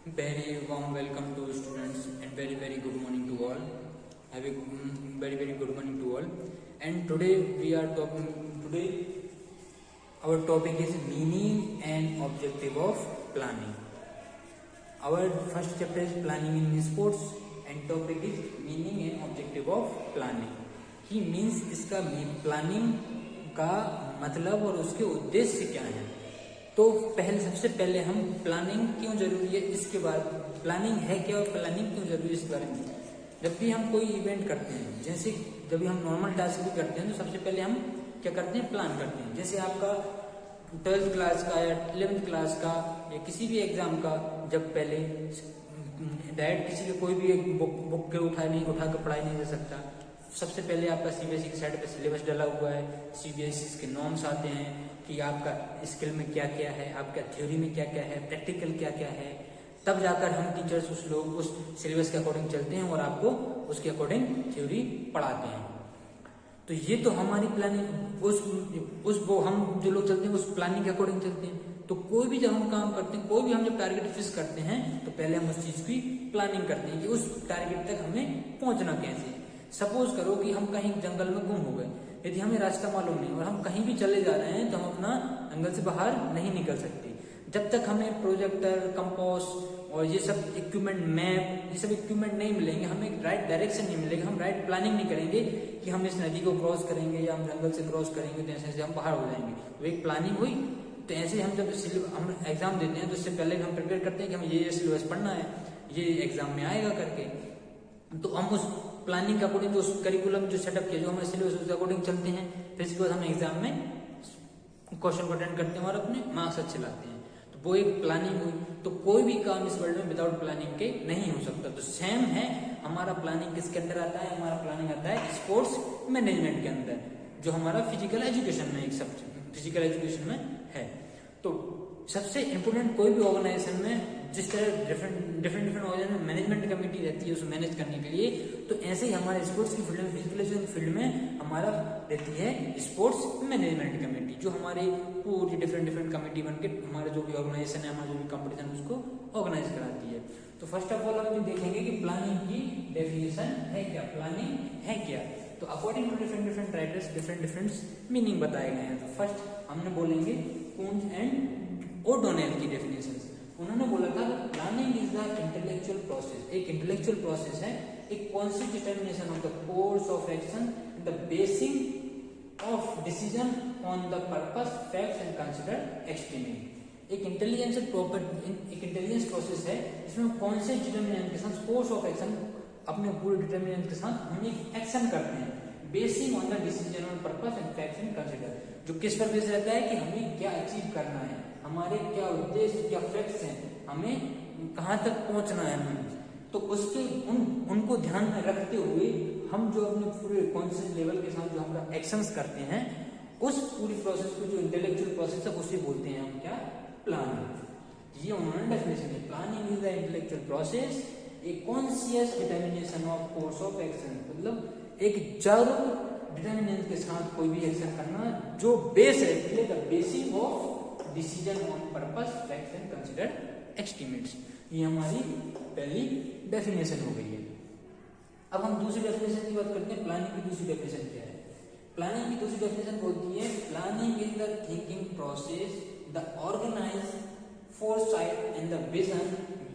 Very warm welcome to students and very good morning to all. Have a very good morning to all. And today we are talking. Today our topic is meaning and objective of planning. Our first chapter is planning in sports and topic is meaning and objective of planning. He means इसका planning का मतलब और उसके उद्देश्य क्या है. तो सबसे पहले हम प्लानिंग क्यों जरूरी है इसके बारे में, प्लानिंग है क्या और प्लानिंग क्यों जरूरी है इसके बारे में. जब भी हम कोई इवेंट करते हैं, जैसे जब भी हम नॉर्मल टास्क भी करते हैं तो सबसे पहले हम क्या करते हैं, प्लान करते हैं. जैसे आपका 12th क्लास का या 11th क्लास का या किसी भी एग्जाम का, जब पहले डायरेक्ट किसी के कोई भी बुक के उठा कर पढ़ाई नहीं जा सकता. सबसे पहले आपका सीबीएसई की साइड पे सिलेबस डला हुआ है, सीबीएसई के नॉर्म्स आते हैं कि आपका स्किल में क्या क्या है, आपका थ्योरी में क्या क्या है, प्रैक्टिकल क्या क्या है. तब जाकर हम टीचर्स उस सिलेबस के अकॉर्डिंग चलते हैं और आपको उसके अकॉर्डिंग थ्योरी पढ़ाते हैं. तो ये तो हमारी प्लानिंग वो हम जो लोग चलते हैं उस प्लानिंग के अकॉर्डिंग चलते हैं. तो कोई भी जब हम काम करते हैं, कोई भी हम जब टारगेट फिक्स करते हैं तो पहले हम उस चीज की प्लानिंग करते हैं कि उस टारगेट तक हमें पहुंचना कैसे. सपोज करो कि हम कहीं जंगल में गुम हो गए, यदि हमें रास्ता मालूम नहीं और हम कहीं भी चले जा रहे हैं तो हम अपना जंगल से बाहर नहीं निकल सकते जब तक हमें प्रोजेक्टर, कंपास और ये सब इक्विपमेंट, मैप, ये सब इक्विपमेंट नहीं मिलेंगे, हमें राइट डायरेक्शन नहीं मिलेगा, हम राइट प्लानिंग नहीं करेंगे कि हम इस नदी को क्रॉस करेंगे या हम जंगल से क्रॉस करेंगे तो ऐसे हम बाहर हो जाएंगे. तो एक प्लानिंग हुई. तो ऐसे हम जब हम एग्जाम देते हैं तो उससे पहले हम प्रिपेयर करते हैं कि हमें ये सिलेबस पढ़ना है, ये एग्जाम में आएगा करके. तो हम उस प्लानिंग के अकॉर्डिंग, उस करिकुलम जो सेटअप किया, जो हमारे सिलेबस उसके अकॉर्डिंग चलते हैं. फिर इसके बाद हम एग्जाम में क्वेश्चन को अटेंड करते हैं और अपने मार्क्स अच्छे लाते हैं. तो वो एक प्लानिंग हुई. तो कोई भी काम इस वर्ल्ड में विदाउट प्लानिंग के नहीं हो सकता. तो सेम है, हमारा प्लानिंग किसके अंदर आता है, हमारा प्लानिंग आता है स्पोर्ट्स मैनेजमेंट के अंदर, जो हमारा फिजिकल एजुकेशन में एक सब्जेक्ट फिजिकल एजुकेशन में है. तो सबसे इम्पोर्टेंट कोई भी ऑर्गेनाइजेशन में जिस तरह डिफरेंट ऑर्गेनाइजेशन में मैनेजमेंट कमेटी रहती है उसको मैनेज करने के लिए, तो ऐसे ही हमारे स्पोर्ट्स की फील्ड में, फिजिकल एजुकेशन फील्ड में हमारा रहती है स्पोर्ट्स मैनेजमेंट कमेटी, जो हमारी पूरी डिफरेंट कमेटी बनके हमारे जो भी ऑर्गेनाइजेशन है, हमारा जो भी कंपटीशन उसको ऑर्गेनाइज कराती है. तो फर्स्ट ऑफ ऑल हम ये देखेंगे कि प्लानिंग की डेफिनेशन है क्या, प्लानिंग है क्या. तो according to different writers different meaning बताए गए हैं. तो फर्स्ट हमने बोलेंगे कून्स एंड ओडोनेल की डेफिनेशन. उन्होंने बोला था planning is the intellectual process, एक इंटेलेक्चुअल प्रोसेस है, एक conscious determination of the course of action, the basing of decision on the purpose, facts and consider extremely. एक इंटेलिजेंस प्रोसेस है जिसमें कॉन्शियस डिटर्मिनेशन के साथ कोर्स ऑफ एक्शन, अपने पूरे डिटर्मिनेशन के साथ हम एक एक्शन करते हैं, basin on the decision on purpose and facts and consider, जो किस पर बेस रहता है कि हमें क्या अचीव करना है, हमारे क्या उद्देश्य, क्या फैक्ट्स हैं, हमें कहाँ तक पहुंचना है हमें. तो उसके उनको ध्यान में रखते हुए हम जो अपने पूरे कॉन्शियस लेवल के साथ जो हमारा एक्शंस करते हैं, उस पूरी प्रोसेस को, जो इंटेलेक्चुअल प्रोसेस है, उसे बोलते हैं हम क्या, प्लानिंग. ये उन्होंने डेफिनेशन है. Planning is the intellectual process, a conscious determination of course of action, मतलब एक जागरूक डिटर्मिनेशन के साथ कोई भी एक्शन करना जो बेस है, the basis of decision on purpose, facts and consider estimates. ये हमारी पहली डेफिनेशन हो गई है. अब हम दूसरी डेफिनेशन की बात करते हैं. प्लानिंग की दूसरी डेफिनेशन क्या है. प्लानिंग की दूसरी डेफिनेशन बोलती है planning is the thinking process, the organise foresight and the vision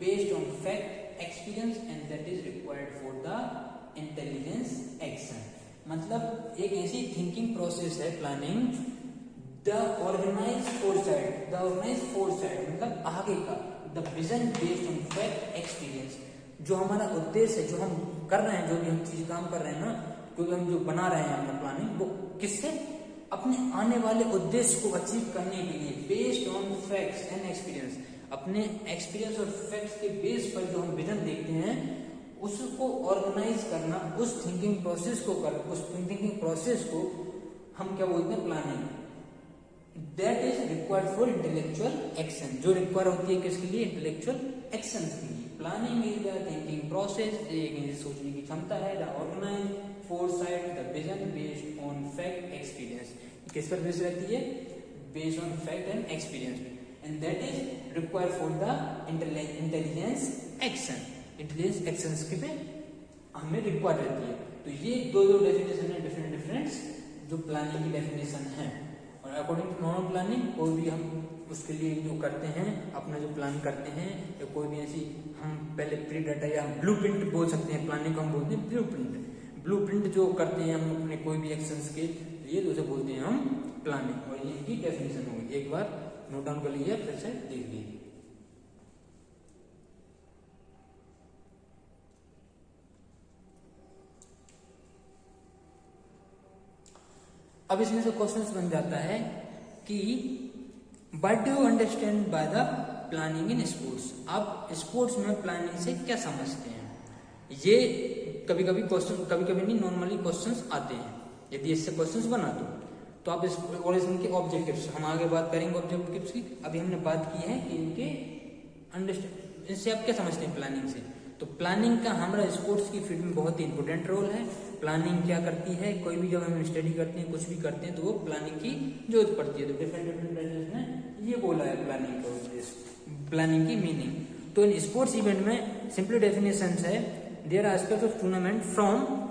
based on fact, experience and that is required for the intelligence action. मतलब एक ऐसी थिंकिंग प्रोसेस है प्लानिंग, द ऑर्गेनाइज फोरसाइट मतलब आगे का, the vision based on fact, experience, जो हमारा उद्देश्य है, जो हम कर रहे हैं, जो भी हम चीज काम कर रहे हैं ना, क्योंकि हम जो बना रहे हैं अपना प्लानिंग, वो किससे, अपने आने वाले उद्देश्य को अचीव करने के लिए, based on facts and experience, अपने एक्सपीरियंस और फैक्ट्स के बेस पर जो हम विजन देखते हैं उसको ऑर्गेनाइज करना, उस थिंकिंग प्रोसेस को हम क्या बोलते हैं, planning. That is required for intellectual action, जो रिक्वायर होती है किसके लिए, इंटेलेक्चुअल एक्शन के लिए. Planning is the thinking process, एक सोचने की क्षमता है, the organise foresight, the vision based on fact, experience. किस पर बेस रहती है, based on fact and experience. And that is required for the intelligence action. Intelligence action के पे हमें रिक्वायर्ड रहती है। तो ये दो डेफिनेशन है, डिफरेंट जो प्लानिंग की डेफिनेशन है। और अकॉर्डिंग टू नॉर्मल प्लानिंग कोई भी हम उसके लिए जो करते हैं, अपना जो प्लान करते हैं, या कोई भी ऐसी हम पहले प्री डाटा या ब्लूप्रिंट बोल सकते हैं, प्लानिंग को हम बोलते हैं ब्लूप्रिंट जो करते हैं हम अपने कोई भी एक्शंस के लिए, तो उसे बोलते हैं हम प्लानिंग। और ये इनकी डेफिनेशन होगी, एक बार नोट डाउन कर लीजिए, फिर से देख लीजिए। अब इसमें से क्वेश्चन बन जाता है कि what do you understand by the planning in sports. आप स्पोर्ट्स में प्लानिंग से क्या समझते हैं? ये कभी कभी नहीं, नॉर्मली क्वेश्चंस आते हैं। यदि इससे क्वेश्चंस बना तो आप इस और इनके ऑब्जेक्टिव्स, हम आगे बात करेंगे ऑब्जेक्टिव्स की। अभी हमने बात की है कि इनके अंडरस्टैंड, इनसे आप क्या समझते हैं प्लानिंग से। तो प्लानिंग का हमारा स्पोर्ट्स की फील्ड में बहुत ही इंपॉर्टेंट रोल है। प्लानिंग क्या करती है, कोई भी जब हम स्टडी करते हैं, कुछ भी करते हैं, तो वो प्लानिंग की जरूरत पड़ती है। तो डिफरेंट ने ये बोला है प्लानिंग का उद्देश्य, प्लानिंग की मीनिंग। तो इन स्पोर्ट्स इवेंट में सिंपली डेफिनेशन है, there are aspects of tournament from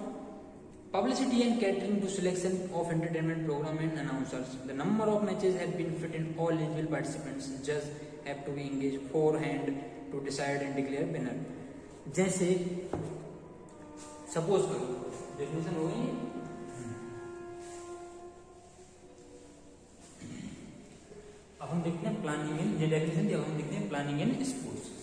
publicity and catering to selection of entertainment program and announcers. The number of matches have been fit in all eligible participants. Judges have to be engaged beforehand to decide and declare winner. जैसे suppose करो, definition हो गई। अब हम देखते हैं planning in, ये definition जब हम देखते हैं प्लानिंग इन स्पोर्ट्स।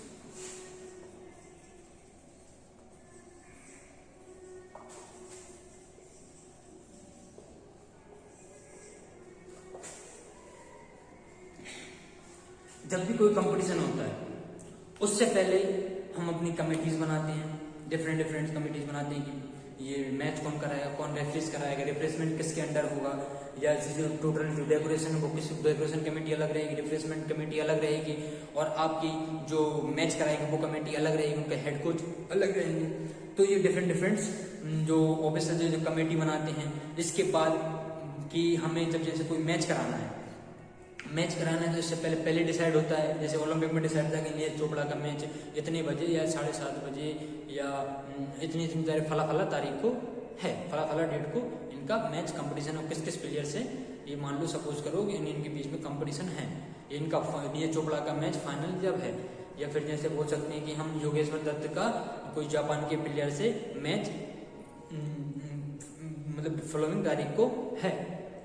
जब भी कोई कंपटीशन होता है, उससे पहले हम अपनी कमेटीज बनाते हैं, डिफरेंट कमेटीज बनाते हैं कि ये मैच कौन कराएगा, कौन रेफरीज कराएगा, रिफ्रेशमेंट किसके अंडर होगा, या जो टोटल जो डेकोरेशन वो किस डेकोरेशन कमेटी अलग रहेगी, रिफ्रेशमेंट कमेटी अलग रहेगी, और आपकी जो मैच कराएगी वो कमेटी अलग रहेगी, उनके हेड कोच अलग रहेंगे। तो ये डिफरेंट जो ऑफिसर जो कमेटी बनाते हैं। इसके बाद कि हमें जब जैसे कोई मैच कराना है तो इससे पहले डिसाइड होता है। जैसे ओलंपिक में डिसाइड था कि नीरज चोपड़ा का मैच इतने बजे या 7:30 बजे या इतनी तारीख फला तारीख को है, फला डेट को इनका मैच कंपटीशन हो किस प्लेयर से। ये मान लो सपोज करो कि इनके बीच में कंपटीशन है, इनका नीरज चोपड़ा का मैच फाइनल जब है। या फिर जैसे बोल सकते हैं कि हम योगेश्वर दत्त का कोई जापान के प्लेयर से मैच मतलब फॉलोइंग तारीख को है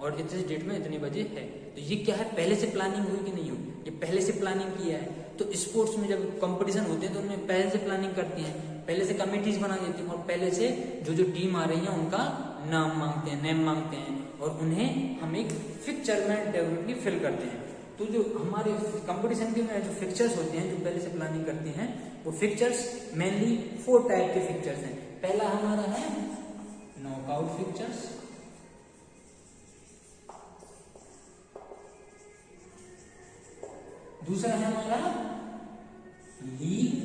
और इतने डेट में इतने बजे है। तो ये क्या है, पहले से प्लानिंग हुई कि नहीं हुई, ये पहले से प्लानिंग किया है। तो स्पोर्ट्स में जब कंपटीशन होते हैं तो उनमें पहले से प्लानिंग करती हैं, पहले से कमेटीज बना देती हैं, और पहले से जो टीम आ रही है उनका नेम मांगते हैं और उन्हें हम एक फिक्चर में डेफिनेटली फिल करते हैं। तो जो हमारे कंपटीशन के में जो फिक्चर्स होते हैं, जो पहले से प्लानिंग करते हैं, वो फिक्चर्स मेनली 4 टाइप के फिक्चर्स हैं। पहला हमारा है नॉकआउट फिक्चर्स, दूसरा है हमारा लीग,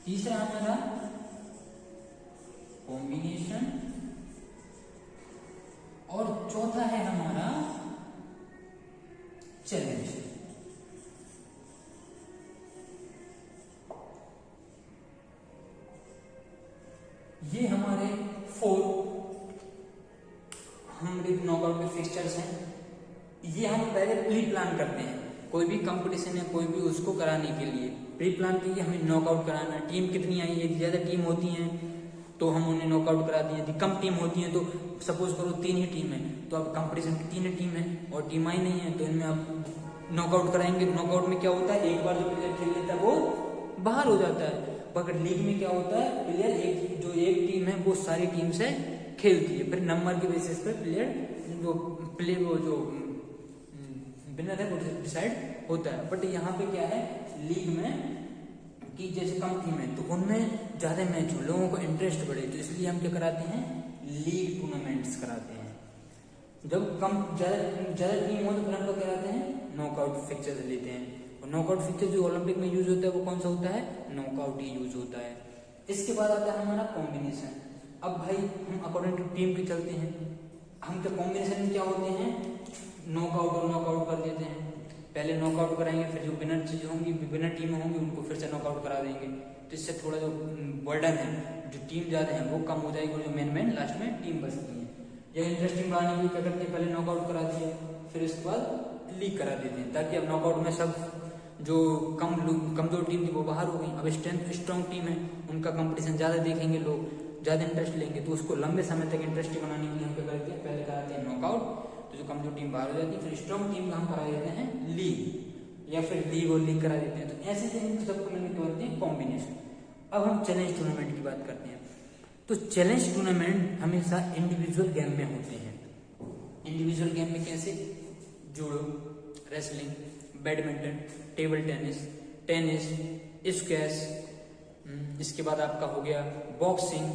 तीसरा हमारा कॉम्बिनेशन, और चौथा है हमारा चैलेंज। ये हमारे 4 हमारे नॉकआउट के फिक्चर्स हैं। ये हम पहले प्री प्लान करते हैं, कोई भी कंपटीशन है कोई भी उसको कराने के लिए प्री प्लान के लिए हमें नॉकआउट कराना है। टीम कितनी आई, यदि ज्यादा टीम होती हैं तो हम उन्हें नॉकआउट करा दिए, यदि कम टीम होती है तो सपोज करो 3 ही टीम है तो अब कंपटीशन की 3 ही टीम है और टीम आई नहीं है तो इनमें आप नॉकआउट कराएंगे। नॉकआउट में क्या होता है, एक बार जो प्लेयर खेल लेता है वो बाहर हो जाता है। पर लीग में क्या होता है, प्लेयर एक टीम है वो सारी टीम से खेलती है, फिर नंबर के बेसिस पर प्लेयर जो विनर है वो डिसाइड होता है। बट यहाँ पे क्या है, लीग में कि जैसे कम टीम है तो उनमें ज्यादा मैच हो, लोगों को इंटरेस्ट बढ़े, तो इसलिए हम क्या कराते हैं, लीग टूर्नामेंट्स कराते हैं। जब कम ज्यादा टीम हो तो फिर हम क्या कराते हैं, नॉकआउट फिक्चर्स लेते हैं। और नॉकआउट फिक्चर जो ओलंपिक में यूज होता है वो कौन सा होता है, नॉकआउट ही यूज होता है। इसके बाद आता है हमारा कॉम्बिनेशन। अब भाई हम अकॉर्डिंग टू टीम के चलते हैं, हम क्या कॉम्बिनेशन में क्या होते हैं, नॉकआउट और नॉकआउट कर देते हैं। पहले नॉकआउट कराएंगे, फिर जो विनर चीज होंगी, विनर टीम होंगी, उनको फिर से नॉकआउट करा देंगे। तो इससे थोड़ा जो बर्डन है, जो टीम ज्यादा है वो कम हो जाएगी और जो मेन लास्ट में टीम बचती है। या इंटरेस्टिंग बनाने के लिए क्या करते हैं, पहले नॉकआउट करा दिया, फिर उसके बाद लीग करा देते हैं, ताकि अब नॉकआउट में सब जो कमजोर टीम थी वो बाहर हो गई। अब स्ट्रॉन्ग टीम है, उनका कंपटीशन ज्यादा देखेंगे लोग, ज्यादा इंटरेस्ट लेंगे। तो उसको लंबे समय तक इंटरेस्टिंग बनाने के लिए हम क्या करते हैं, पहले कराते हैं नॉकआउट, तो जो कमजोर टीम बाहर हो जाती है। फिर स्ट्रॉन्ग टीम का हम करा देते हैं लीग, या फिर लीग और लीग करा देते हैं। तो ऐसे सबको मिलकर करते हैं कॉम्बिनेशन। अब हम चैलेंज टूर्नामेंट की बात करते हैं। तो चैलेंज टूर्नामेंट हमेशा इंडिविजुअल गेम में होते हैं। इंडिविजुअल गेम में कैसे, judo, wrestling, badminton, table tennis, squash, इसके बाद आपका हो गया बॉक्सिंग,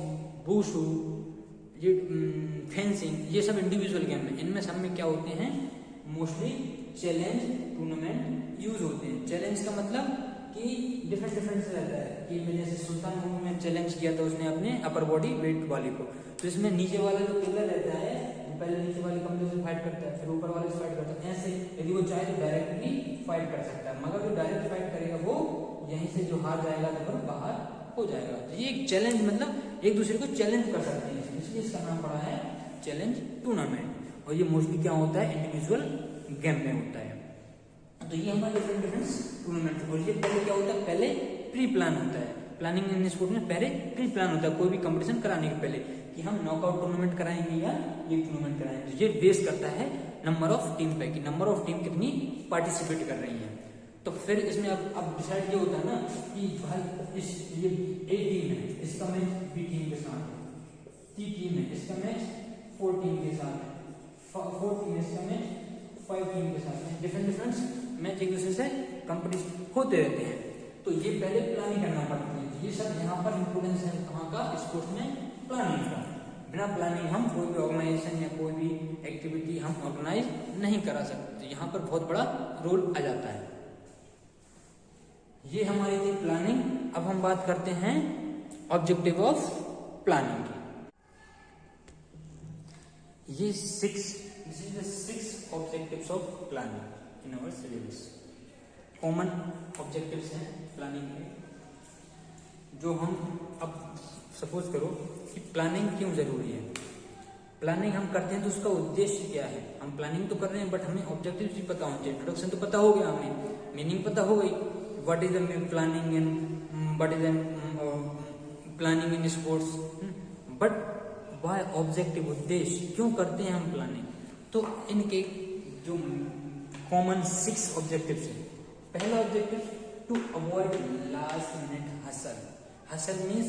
वुशु, ये फेंसिंग, ये सब इंडिविजुअल गेम है। इनमें सब में क्या होते हैं, मोस्टली चैलेंज टूर्नामेंट यूज होते हैं। चैलेंज का मतलब कि डिफरेंट रहता है कि मैंने जैसे सुल्तान में चैलेंज किया था उसने अपने अपर बॉडी वेट वाले को, तो इसमें नीचे वाला जो पिलर रहता है पहले नीचे वाले कमजोर से फाइट करता है, फिर ऊपर वाले से फाइट करता है। ऐसे यदि वो चाहे तो डायरेक्टली फाइट कर सकता है, मगर जो डायरेक्ट फाइट करेगा वो यहीं से जो हार जाएगा तो बाहर हो जाएगा। तो ये एक चैलेंज मतलब एक दूसरे को चैलेंज कर सकते हैं, इसलिए इसका नाम पड़ा है चैलेंज टूर्नामेंट। और ये मोस्टली क्या होता है, इंडिविजुअल गेम में होता है। तो ये हमारे डिफरेंट टूर्नामेंट। और ये पहले क्या होता है, पहले प्री प्लान होता है। प्लानिंग इन स्पोर्ट में पहले प्री प्लान होता है कोई भी कंपटीशन कराने के पहले, कि हम नॉकआउट टूर्नामेंट कराएंगे या लीग टूर्नामेंट कराएंगे। ये बेस करता है नंबर ऑफ टीम पे, कि नंबर ऑफ टीम कितनी पार्टिसिपेट कर रही है। तो फिर इसमें अब डिसाइड ये होता है ना कि भाई ये ए टीम है, इसका मैच बी टीम के साथ है, सी टीम है, इसका मैच 4 टीम के साथ है, 4 टीम इसका मैच 5 टीम के साथ है। डिफरेंट मैच एक दूसरे से कंपटीशन होते रहते हैं। तो ये पहले प्लानिंग करना पड़ती है। ये सब यहाँ पर इंपोर्टेंस है कहाँ का, स्पोर्ट्स में प्लानिंग का। बिना प्लानिंग हम कोई भी ऑर्गेनाइजेशन या कोई भी एक्टिविटी हम ऑर्गेनाइज नहीं करा सकते। यहाँ पर बहुत बड़ा रोल आ जाता है। ये हमारी थी प्लानिंग। अब हम बात करते हैं ऑब्जेक्टिव ऑफ प्लानिंग की। ये 6 objectives of planning in our syllabus. Common objectives हैं प्लानिंग के, जो हम अब सपोज करो कि प्लानिंग क्यों जरूरी है। प्लानिंग हम करते हैं तो उसका उद्देश्य क्या है। हम प्लानिंग तो कर रहे हैं बट हमें ऑब्जेक्टिव्स भी पता होने चाहिए। इंट्रोडक्शन तो पता हो गया, हमें मीनिंग पता हो गई, what is the planning and what is the planning in sports, but why objective, उद्देश्य क्यों करते हैं हम प्लानिंग। तो इनके जो कॉमन 6 ऑब्जेक्टिव्स हैं। पहला objective, to avoid last minute hassle. Hassle means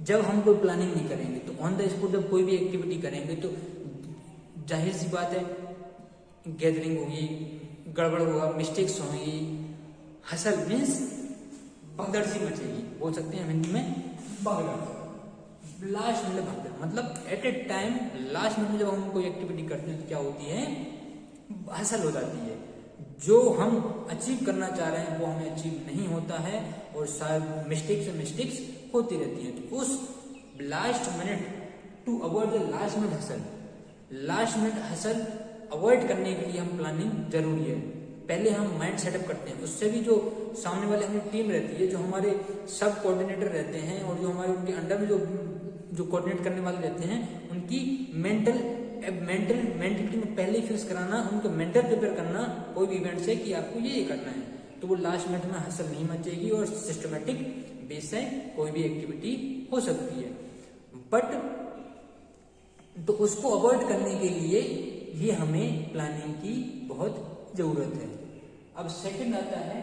जब हम कोई प्लानिंग नहीं करेंगे तो ऑन द स्पॉट जब कोई भी एक्टिविटी करेंगे तो जाहिर सी बात है गैदरिंग होगी, गड़बड़ होगा, मिस्टेक्स होंगी। हसल मीन्स भगदड़ सी मचेगी, बोल सकते हैं हिंदी में भगदड़। लास्ट मिनट भगदड़ मतलब at a time last minute में जब हम कोई एक्टिविटी करते हैं तो क्या होती है, हसल हो जाती है। जो हम अचीव करना चाह रहे हैं वो हमें अचीव नहीं होता है और शायद मिस्टेक्स होती रहती है। तो उस last minute, to avoid the last minute hassle, last minute hassle avoid करने के लिए हम प्लानिंग जरूरी है। पहले हम माइंड सेटअप करते हैं, उससे भी जो सामने वाले हमारी टीम रहती है, जो हमारे सब कोऑर्डिनेटर रहते हैं और जो हमारे उनके अंडर में जो कोऑर्डिनेट करने वाले रहते हैं, उनकी मेंटलिटी में पहले ही फिक्स कराना, उनको मेंटल प्रिपेयर करना कोई भी इवेंट से कि आपको ये करना है। तो वो लास्ट मिनट में हसल नहीं मचेगी और सिस्टमेटिक बेस से कोई भी एक्टिविटी हो सकती है। बट तो उसको अवॉइड करने के लिए ये हमें प्लानिंग की बहुत जरूरत है। अब सेकंड आता है,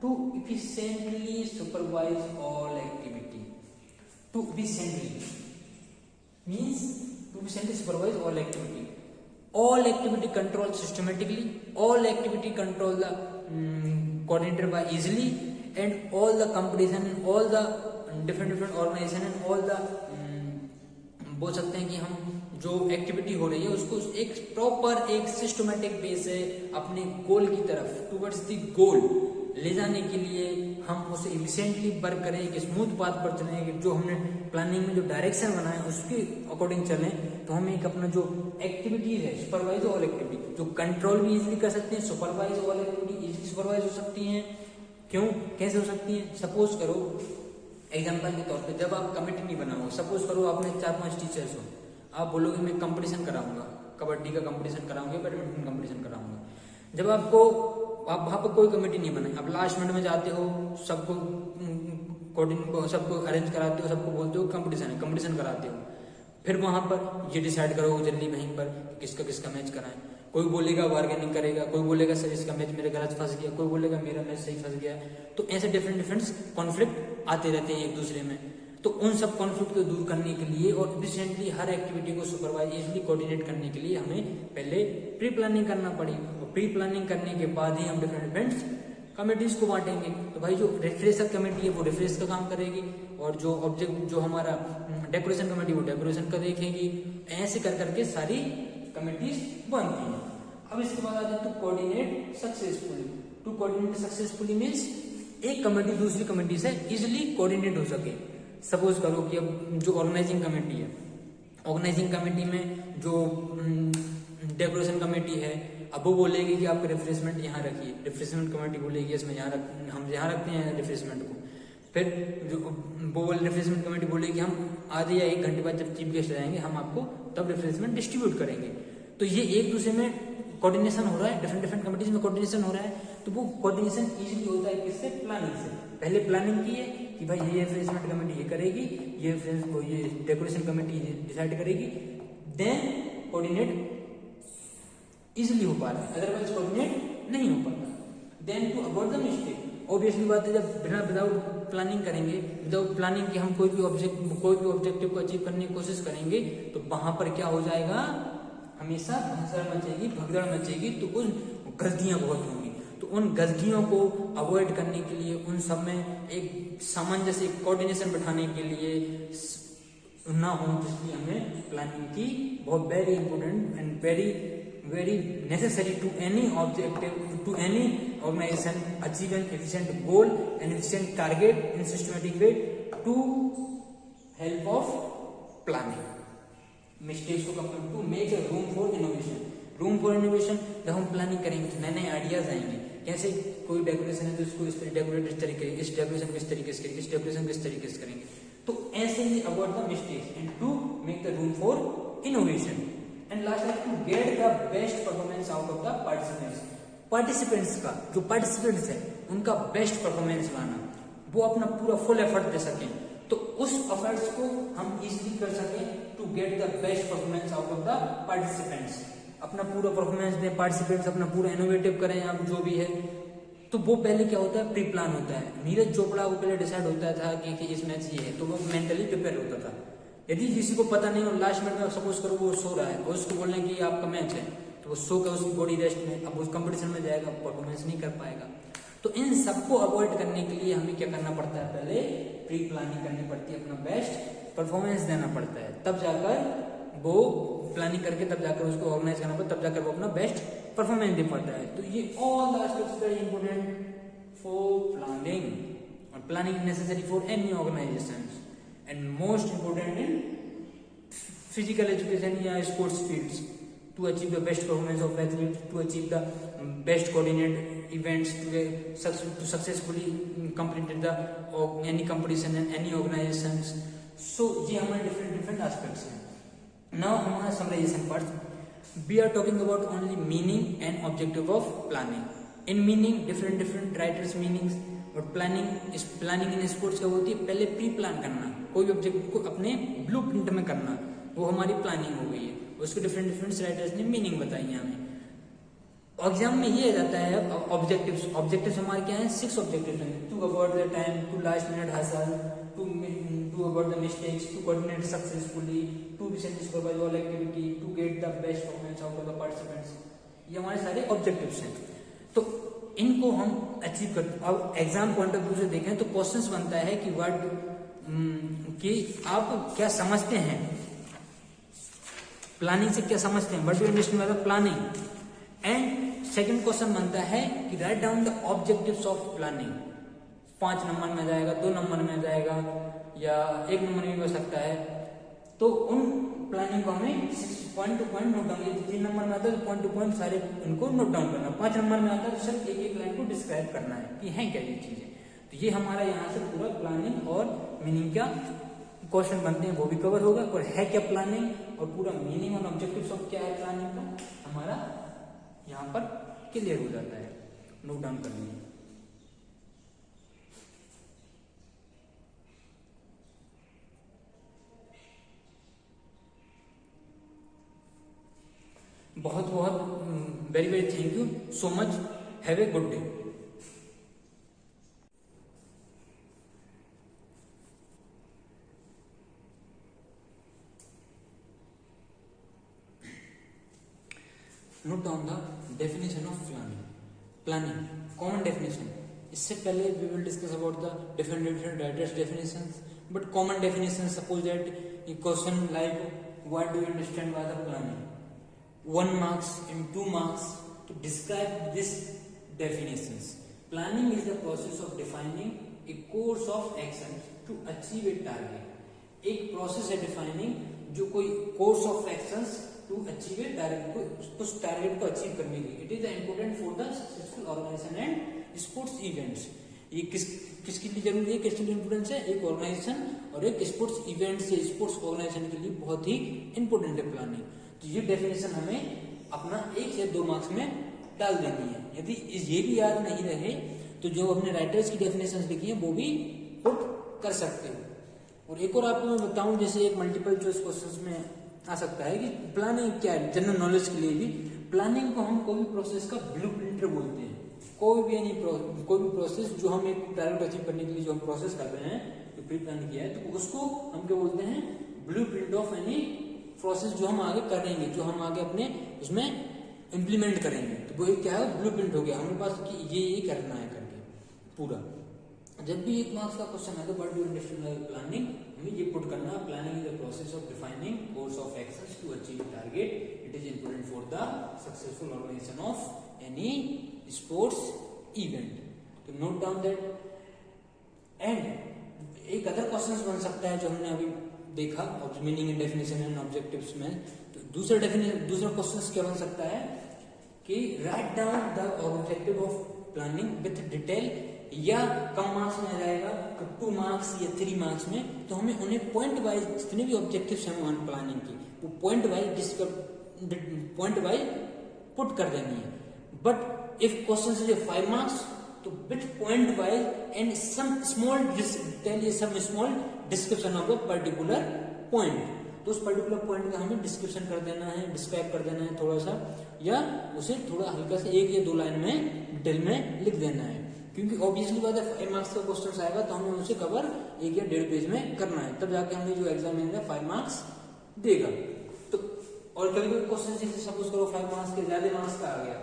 to efficiently supervise all activity. To efficiently means to efficiently supervise all activity. All activity controlled systematically, all activity control the coordinator by easily, and all the competition and all the different organization and all the बोल सकते हैं कि हम जो activity हो रही है उसको एक प्रॉपर एक सिस्टमेटिक वे से अपने गोल की तरफ टूवर्ड्स द गोल ले जाने के लिए हम उसे इफिशिएंटली वर्क करें, एक स्मूथ पाथ पर चलें, कि जो हमने प्लानिंग में जो डायरेक्शन बनाया उसके अकॉर्डिंग चलें, तो हम एक अपना जो एक्टिविटीज है सुपरवाइज ऑल एक्टिविटी, जो कंट्रोल भी इजिली कर सकते हैं, supervise all activity easily supervise हो सकती हैं। क्यों, कैसे हो सकती हैं? सपोज करो एग्जाम्पल के तौर पे, जब आप कमेटी नहीं बनाओ, सपोज करो आपने 4-5 टीचर्स हो, आप बोलोगे मैं कंपटीशन कराऊंगा, कबड्डी का कंपटीशन कराऊंगा, बैडमिंटन कंपटीशन कराऊंगा। जब आपको आप वहां पर कोई कमेटी नहीं बनाई, आप लास्ट मिनट में जाते हो, सबको सबको अरेंज कराते हो, सबको बोलते हो कंपटीशन है, कंपटीशन कराते हो, फिर वहां पर ये डिसाइड करो जल्दी वहीं पर किसका किसका मैच कराएं। कोई बोलेगा बार्गेनिंग करेगा, कोई बोलेगा सर इसका मैच मेरे गलत फंस गया, कोई बोलेगा मेरा मैच सही फंस गया। तो ऐसे डिफरेंट कॉन्फ्लिक्ट आते रहते हैं एक दूसरे में। तो उन सब कॉन्फ्लिक्ट को दूर करने के लिए और एफिशिएंटली हर एक्टिविटी को सुपरवाइज इजिली कोऑर्डिनेट करने के लिए हमें पहले प्री प्लानिंग करना पड़ी, और प्री प्लानिंग करने के बाद ही हम डिफरेंट इवेंट्स कमेटीज को बांटेंगे। तो भाई जो रिफ्रेशर कमेटी है वो रिफ्रेश का काम करेगी, और जो ऑब्जेक्ट जो हमारा डेकोरेशन कमेटी वो डेकोरेशन का देखेगी। ऐसे कर करके सारी कमेटीज बनती हैं। अब इसके बाद आ जाए तो coordinate successfully. To coordinate successfully means एक कमेटी दूसरी कमेटी से इजिली कोऑर्डिनेट हो सके। सपोज करो कि अब जो ऑर्गेनाइजिंग कमेटी है, ऑर्गेनाइजिंग कमेटी में जो डेकोरेशन कमेटी है, अब वो बोलेगी कि आप रिफ्रेशमेंट यहाँ रखिए, रिफ्रेशमेंट कमेटी बोलेगी इसमें हम यहाँ रखते हैं रिफ्रेशमेंट को। फिर जो वो रिफ्रेशमेंट कमेटी बोलेगी हम आधे या 1 घंटे बाद जब चीफ गेस्ट आएंगे हम आपको तब रिफ्रेशमेंट डिस्ट्रीब्यूट करेंगे। तो ये एक दूसरे में कोऑर्डिनेशन हो रहा है, डिफरेंट कमेटीज में कोऑर्डिनेशन हो रहा है। तो वो कोऑर्डिनेशन इजीली होता है किससे? प्लानिंग से। पहले प्लानिंग की है कि भाई ये रिफ्रेशमेंट कमेटी ये करेगी, ये डेकोरेशन कमेटी डिसाइड करेगी, देन कोऑर्डिनेट इजिली हो पा रहा है, अदरवाइज कोऑर्डिनेट नहीं हो पाता। Then to avoid the mistake, obviously बात है जब बिना विदाउट प्लानिंग करेंगे, विदाउट प्लानिंग के हम कोई भी ऑब्जेक्टिव को अचीव करने की कोशिश करेंगे, तो वहां पर क्या हो जाएगा? हमेशा भसड़ मचेगी, भगदड़ मचेगी, तो उन गलतियां बहुत होंगी। तो उन गलतियों को अवॉइड करने के लिए, उन सब में एक सामंजस्य, एक कोऑर्डिनेशन बैठाने के लिए ना हो, जिसकी हमें प्लानिंग की बहुत very important and very necessary to any objective, to any organization achieve an efficient goal, an efficient target in systematic way to help of planning. Mistakes को कम to make a room for innovation. Room for innovation जब हम planning करेंगे तो नए नए ideas आएंगे। कैसे? कोई डेकोरेशन है तो इसको इस डेकोरेट इस तरीके, इस डेकोरेशन किस तरीके से करेंगे, इस डेकोरेशन किस तरीके से करेंगे। तो ऐसे ही avoid the mistakes and to make the room for innovation. And last है to get the best performance out of the participants. Participants का जो पार्टिसिपेंट्स है उनका बेस्ट परफॉर्मेंस लाना, वो अपना पूरा फुल एफर्ट दे सकें, तो उस एफर्ट्स को हम इजीली कर सकें to get the best performance out of the participants. अपना पूरा परफॉर्मेंस दें, पार्टिसिपेंट्स अपना पूरा इनोवेटिव करें, आप जो भी है। तो वो पहले क्या होता है? प्री प्लान होता है। नीरज चोपड़ा को पहले डिसाइड होता था कि इस मैच ये है, तो वो मेंटली प्रिपेयर होता था। यदि किसी को पता नहीं हो, लास्ट मिनट में सपोज करो वो सो रहा है और उसको बोलने की आपका मैच है, तो वो सो कर उसकी बॉडी रेस्ट में, अब उस कंपटीशन में जाएगा, परफॉर्मेंस नहीं कर पाएगा। तो इन सबको अवॉइड करने के लिए हमें क्या करना पड़ता है? पहले प्री प्लानिंग करनी पड़ती है, अपना बेस्ट परफॉर्मेंस देना पड़ता है, तब जाकर वो प्लानिंग करके तब जाकर उसको ऑर्गेनाइज करना पड़ता है, तब जाकर वो अपना बेस्ट परफॉर्मेंस दे पाता है। तो ये all the aspects very important for planning, और planning necessary for any organisation and most important in physical education या sports fields to achieve the best performance of athletes, to achieve the best coordinate events, to successfully complete the any competition and any organizations. So ये हमारे different aspects हैं. Now हमारा summarization part. We are talking about only meaning and objective of planning. In meaning different writers meanings. और planning in sports का होती है पहले pre plan करना, कोई ऑब्जेक्ट को अपने ब्लूप्रिंट में करना, वो हमारी प्लानिंग हो गई है। उसके डिफरेंट राइटर्स ने मीनिंग बताई है हमें। एग्जाम में ये जाता है ऑब्जेक्टिव्स हमारे क्या हैं? 6 ऑब्जेक्टिव्स हैं। To avoid the time, to last minute hassle, to avoid the mistakes, to coordinate successfully, to विशेष supervise all activity, to get the best performance out of the participants. ये हमारे सारे ऑब्जेक्टिव्स हैं। तो इनको हम अचीव करते। अब एग्जाम पॉइंट ऑफ व्यू से देखें तो क्वेश्चंस बनता है कि कि आप क्या समझते हैं प्लानिंग से, क्या समझते हैं, what do you understand by the planning, and second question बनता है कि write down the objectives of planning. 5 number में आ जाएगा, 2 नंबर में आ जाएगा, या 1 नंबर में भी हो सकता है। तो उन प्लानिंग को हमें point two point note down, 3 number में आता है तो पॉइंट टू पॉइंट सारे उनको नोट डाउन करना, 5 नंबर में आता है तो सिर्फ एक एक लाइन को डिस्क्राइब करना है कि है क्या ये चीजें। तो ये हमारा यहाँ से पूरा प्लानिंग और मीनिंग का क्वेश्चन बनते हैं वो भी कवर होगा, और है क्या प्लानिंग और पूरा मीनिंग और ऑब्जेक्टिव्स ऑफ क्या है प्लानिंग का हमारा यहाँ पर क्लियर हो जाता है। नोट डाउन कर लीजिए। बहुत बहुत very very thank you so much, have a good day. Note down the definition of planning common definition. इससे पहले we will discuss about the different writers definitions, but common definition suppose that a question like what do you understand by the planning, 1 marks and 2 marks to describe this definitions. Planning is the process of defining a course of action to achieve a target. एक process है defining जो कोई course of actions to achieve a target को, उस target को achieve करने के लिए। It is important for the successful organisation and sports events. ये किसके लिए जरूरी है, किसके लिए इंपोर्टेंस है, एक ऑर्गेनाइजेशन और एक स्पोर्ट्स इवेंट से स्पोर्ट्स ऑर्गेनाइजेशन के लिए बहुत ही इंपोर्टेंट है प्लानिंग। तो ये डेफिनेशन हमें अपना 1 से 2 मार्क्स में डाल देनी है। यदि ये भी याद नहीं रहे तो जो अपने राइटर्स की डेफिनेशंस लिखी है वो भी पुट कर सकते हो। और एक और आपको मैं बताऊं, जैसे एक मल्टीपल चॉइस क्वेश्चंस में आ सकता है कि प्लानिंग क्या है, जनरल नॉलेज के लिए भी। प्लानिंग को हम कोई भी प्रोसेस का ब्लूप्रिंट बोलते हैं। कोई भी प्रोसेस जो हम एक टारगेट अचीव करने के लिए जो हम प्रोसेस कर रहे हैं, जो प्री प्लान किया है, तो उसको हम क्या बोलते हैं, ब्लूप्रिंट ऑफ एनी प्रोसेस जो हम आगे करेंगे, जो हम आगे अपने उसमें इम्प्लीमेंट करेंगे। तो वो क्या है, ब्लूप्रिंट हो गया हमारे पास कि ये करना है करके पूरा। जब भी 1 मार्क्स का क्वेश्चन है तो what do you understand by planning, हमें ये पुट करना, planning is the process of defining course of actions to achieve target. It is important for the successful organisation of any sports event. तो note down that. And एक other question बन सकता है जो हमने अभी देखा meaning and definition and objectives में। तो दूसरा क्वेश्चन क्या बन सकता है कि write down the objective of planning with detail, या कम मार्क्स में आ जाएगा 2 मार्क्स या 3 मार्क्स में। तो हमें उन्हें पॉइंट वाइज जितने भी ऑब्जेक्टिव्स हैं प्लानिंग की वो पॉइंट वाइज पुट कर देनी है। बट इफ क्वेश्चन से 5 मार्क्स तो with point wise and some small description of the particular point. तो उस पर्टिकुलर पॉइंट का हमें डिस्क्रिप्शन कर देना है, डिस्क्राइब कर देना है थोड़ा सा, या उसे थोड़ा हल्का से 1 या 2 लाइन में डिटेल में लिख देना है। क्योंकि ऑब्वियसली बात है 5 मार्क्स का क्वेश्चन आएगा तो हमें उसे कवर 1 या 1.5 पेज में करना है, तब जाके हमें जो एग्जाम है 5 मार्क्स देगा। तो और कभी कभी क्वेश्चन जैसे सपोज करो 5 मार्क्स के ज्यादा मार्क्स का आ गया,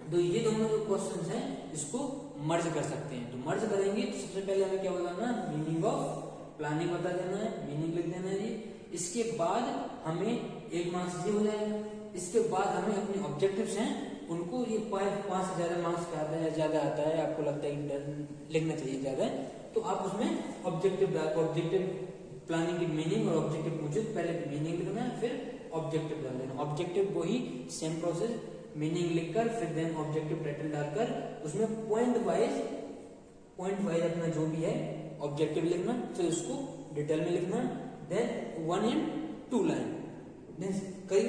तो ये दोनों जो क्वेश्चन हैं इसको मर्ज कर सकते हैं। तो मर्ज करेंगे तो सबसे पहले हमें क्या बताना, मीनिंग ऑफ प्लानिंग बता देना है, मीनिंग लिख देना है जी। इसके बाद हमें 1 मार्क्स ये हो जाएगा। इसके बाद हमें अपने ऑब्जेक्टिव्स हैं उनको, ये 5 से ज्यादा मार्क्स का आता है, ज्यादा आता है, आपको लगता है कि लिखना चाहिए ज्यादा, तो आप उसमें ऑब्जेक्टिव प्लानिंग की मीनिंग और ऑब्जेक्टिव पूछे, पहले मीनिंग लिखना है फिर ऑब्जेक्टिव डाल देना। ऑब्जेक्टिव वही सेम प्रोसेस, मीनिंग लिखकर फिर देन ऑब्जेक्टिव टाइटल डालकर उसमें पॉइंट वाइज अपना जो भी है ऑब्जेक्टिव लिखना, फिर उसको डिटेल में लिखना, देन 1 and 2 लाइन, देन कई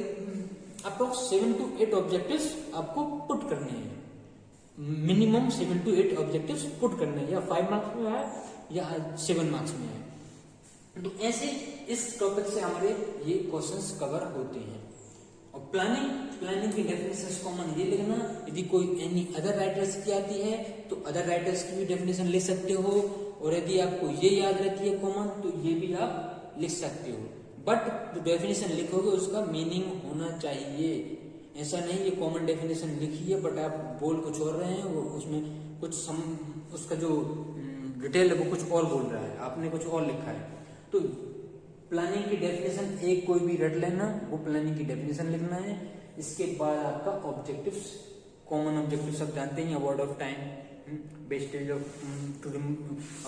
अप्रोक्स 7 to 8 ऑब्जेक्टिव्स आपको पुट करने हैं। मिनिमम 7 to 8 ऑब्जेक्टिव्स पुट करने हैं, या 5 मार्क्स में है या 7 मार्क्स में है। तो ऐसे इस टॉपिक से हमारे ये क्वेश्चंस कवर होते हैं। और प्लानिंग की डेफिनेशन कॉमन ये लिखना, यदि कोई एनी अदर राइटर्स की आती है तो अदर राइटर्स की भी डेफिनेशन लिख सकते हो, और यदि आपको ये याद रहती है कॉमन तो ये भी आप लिख सकते हो। बट जो डेफिनेशन लिखोगे उसका मीनिंग होना चाहिए। ऐसा नहीं ये कॉमन डेफिनेशन लिखी है बट आप बोल कुछ और रहे हैं, वो उसमें कुछ उसका जो डिटेल है वो कुछ और बोल रहा है, आपने कुछ और लिखा है। तो प्लानिंग की डेफिनेशन एक कोई भी रट लेना, वो प्लानिंग की डेफिनेशन लिखना है। इसके बाद आपका ऑब्जेक्टिव्स कॉमन ऑब्जेक्टिव सब जानते हैं, avoid of time, wastage of to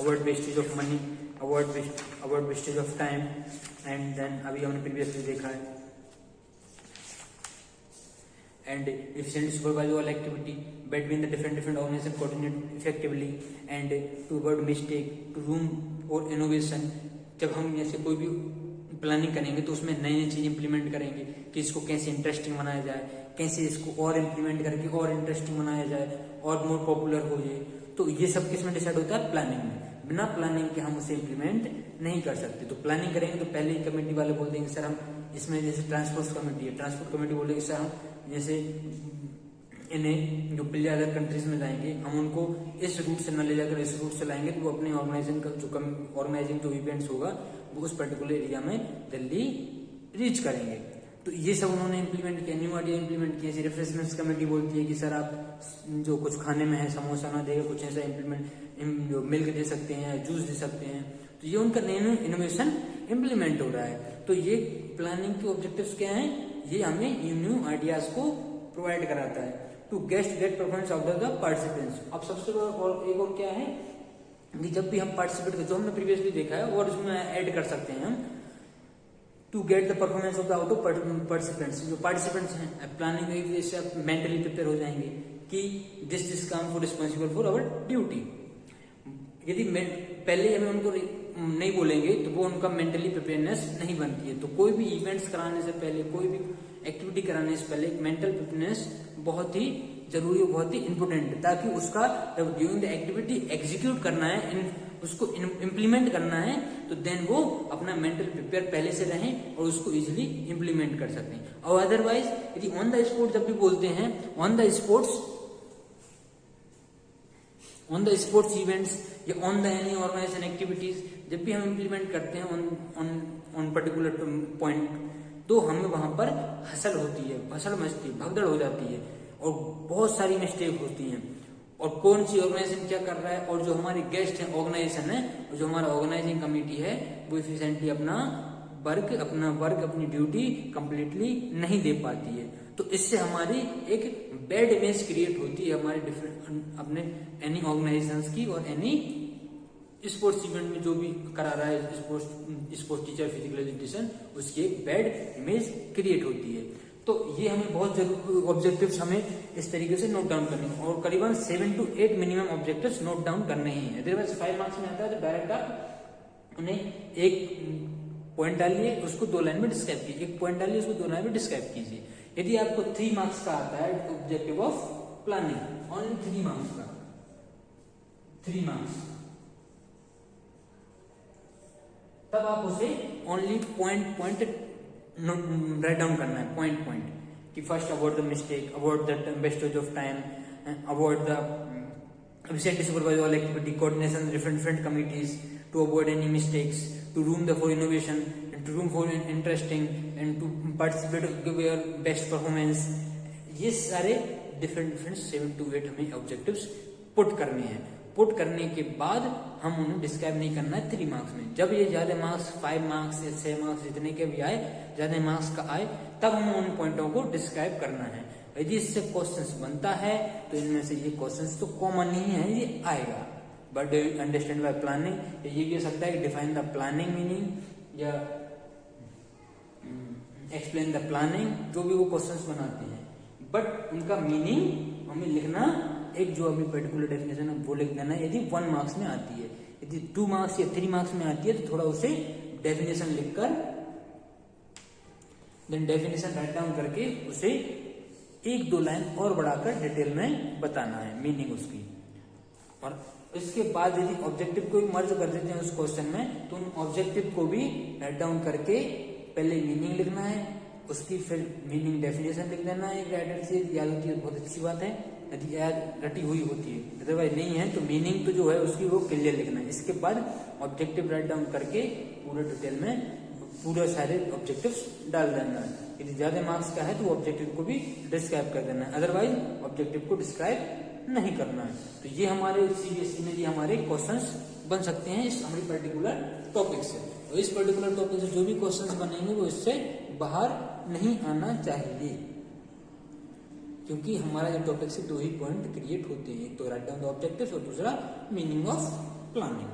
avoid wastage of money, avoid wastage of time, and then अभी हमने प्रीवियसली देखा है, and efficiently supervise all activity between the different organizations, coordinate effectively and to avoid mistake, to room for innovation। जब हम जैसे कोई भी planning करेंगे तो उसमें नई नई चीज इंप्लीमेंट करेंगे कि इसको कैसे इंटरेस्टिंग बनाया जाए, कैसे इसको और इंप्लीमेंट करके और इंटरेस्टिंग बनाया जाए और मोर पॉपुलर हो जाए। तो ये सब किसमें डिसाइड होता है? प्लानिंग में। बिना प्लानिंग के हम उसे इंप्लीमेंट नहीं कर सकते। तो प्लानिंग करेंगे तो पहले ही कमेटी वाले बोल देंगे सर हम इसमें, जैसे ट्रांसपोर्ट कमेटी है, ट्रांसपोर्ट कमेटी बोलेगी सर हम जैसे इन्हें जो पहले अदर कंट्रीज में जाएंगे हम उनको इस रूट से न ले जाकर इस रूट से लाएंगे तो वो अपने ऑर्गेनाइजिंग का जो ऑर्गेनाइजिंग जो इवेंट्स होगा वो उस पर्टिकुलर एरिया में जल्दी रीच करेंगे। तो ये सब उन्होंने इंप्लीमेंट किया, न्यू आइडिया इंप्लीमेंट किया। रिफ्रेशमेंट्स कमेटी बोलती है कि सर आप जो कुछ खाने में है समोसा ना देगा, कुछ ऐसा इंप्लीमेंट जो मिल्क दे सकते हैं, जूस दे सकते हैं। तो ये उनका नया इनोवेशन इंप्लीमेंट हो रहा है। तो ये प्लानिंग के ऑब्जेक्टिव्स क्या हैं? ये हमें न्यू आइडियाज को प्रोवाइड कराता है। To get performance of the participants. अब सबसे और एक और क्या है कि जब भी हम पार्टिसिपेट, जो हमने प्रीवियसली देखा है और उसमें ऐड कर सकते हैं हम, to get the performance of the out of participants. जो पार्टिसिपेंट्स हैं प्लानिंग में जैसे आप मेंटली प्रिपेयर हो जाएंगे कि दिस काम for responsible for our duty. यदि पहले हमें उनको नहीं बोलेंगे तो वो उनका मेंटली प्रिपेयरनेस नहीं बनती है। तो कोई भी इवेंट्स कराने से पहले, कोई भी एक्टिविटी कराने से पहले मेंटल प्रिपेयरनेस बहुत ही जरूरी है, बहुत ही इंपोर्टेंट है, ताकि उसका जब ड्यूरिंग द एक्टिविटी एग्जीक्यूट करना है, उसको इम्प्लीमेंट करना है, तो देन वो अपना मेंटल प्रिपेयर पहले से रहें और उसको इजिली इम्प्लीमेंट कर सकते हैं। और अदरवाइज यदि ऑन द स्पॉट जब भी बोलते हैं, ऑन द स्पोर्ट्स इवेंट्स या on the any organisation activities जब भी हम इम्प्लीमेंट करते हैं ऑन पर्टिकुलर पॉइंट, तो हमें वहां पर हसल होती है, हसल मचती है, भगदड़ हो जाती है और बहुत सारी मिस्टेक होती हैं। और कौन सी ऑर्गेनाइजेशन क्या कर रहा है और जो हमारे गेस्ट हैं ऑर्गेनाइजेशन है, और जो हमारा ऑर्गेनाइजिंग कमेटी है वो इफिशिएंटली अपना वर्क अपनी ड्यूटी कंप्लीटली नहीं दे पाती है। तो इससे हमारी एक बैड इमेज क्रिएट होती है हमारे डिफरेंट अपने एनी ऑर्गेनाइजेशंस की और एनी स्पोर्ट्स इवेंट में जो भी करा रहा है स्पोर्ट्स टीचर, फिजिकल एजुकेशन, उसकी एक बैड इमेज क्रिएट होती है। तो ये हमें बहुत जरूरी ऑब्जेक्टिव्स हमें इस तरीके से नोट डाउन करने हैं और करीबन 7 to 8 minimum objectives note down करने ही है। अदरवाइज 5 मार्क्स में आता है तो डायरेक्ट आप उन्हें एक पॉइंट डालिए, उसको 2 लाइन में डिस्क्राइब कीजिए, एक पॉइंट डालिए, उसको 2 लाइन में डिस्क्राइब कीजिए। यदि आपको 3 मार्क्स का आता है objective of planning, only 3 marks का, 3 मार्क्स, तब आप उसे ओनली पॉइंट राइट डाउन करना है, पॉइंट कि first avoid the mistake, avoid the wastage of time, avoid the efficiently supervise all activity, coordination different committees to avoid any mistakes, to room for innovation and to room for interesting and to participate, give your best performance। ये सारे different 7 to 8 हमें objectives put करने हैं। Put करने के बाद हम उन्हें डिस्क्राइब नहीं करना है 3 मार्क्स में। जब ये ज्यादा मार्क्स 5 मार्क्स या 6 मार्क्स जितने के भी आए, ज्यादा मार्क्स का आए, तब हमें उन पॉइंटों को डिस्क्राइब करना है। यदि इससे क्वेश्चंस बनता है तो इनमें से ये क्वेश्चंस तो कॉमन ही है, ये आएगा। बट अंडरस्टैंड बाय प्लानिंग, ये भी हो सकता है कि डिफाइन द प्लानिंग मीनिंग या एक्सप्लेन द प्लानिंग, जो भी वो क्वेश्चंस बनाते हैं, बट उनका मीनिंग हमें लिखना, एक जो अभी पर्टिकुलर डेफिनेशन है वो लिख देना है। यदि 1 मार्क्स में आती है, यदि 2 मार्क्स या 3 मार्क्स में आती है तो थोड़ा उसे डेफिनेशन लिखकर देन डेफिनेशन राइट डाउन करके उसे 1-2 लाइन और बढ़ाकर डिटेल में बताना है मीनिंग उसकी। और इसके बाद यदि ऑब्जेक्टिव को भी मर्ज कर देते हैं उस क्वेश्चन में, तो उन ऑब्जेक्टिव को भी राइट डाउन करके पहले मीनिंग लिखना है, उसकी फिर मीनिंग डेफिनेशन लिख देना है। राइटर से याद होती है, बहुत अच्छी बात है यदि याद रटी हुई होती है, अदरवाइज नहीं है तो मीनिंग तो जो है उसकी वो क्लियर लिखना है। इसके बाद ऑब्जेक्टिव राइट डाउन करके पूरे डिटेल में पूरा सारे ऑब्जेक्टिव्स डाल देना है। यदि ज्यादा मार्क्स का है तो ऑब्जेक्टिव को भी डिस्क्राइब कर देना है, अदरवाइज ऑब्जेक्टिव को डिस्क्राइब नहीं करना है। तो ये हमारे सीबीएसई में ये हमारे क्वेश्चंस बन सकते हैं इस हमारी पर्टिकुलर टॉपिक से। और इस पर्टिकुलर टॉपिक से जो भी क्वेश्चंस बनेंगे वो इससे बाहर नहीं आना चाहिए। क्योंकि हमारा जो टॉपिक से 2 ही पॉइंट क्रिएट होते हैं, एक तो राइट डाउन द ऑब्जेक्टिव्स और दूसरा मीनिंग ऑफ प्लानिंग।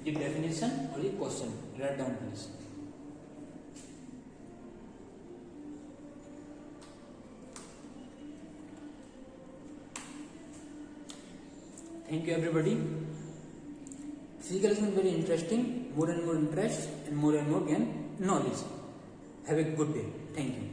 ये डेफिनेशन और ये question write down please. Thank you everybody. Physical lesson is very interesting, more and more interest and more gain knowledge. Have a good day. Thank you.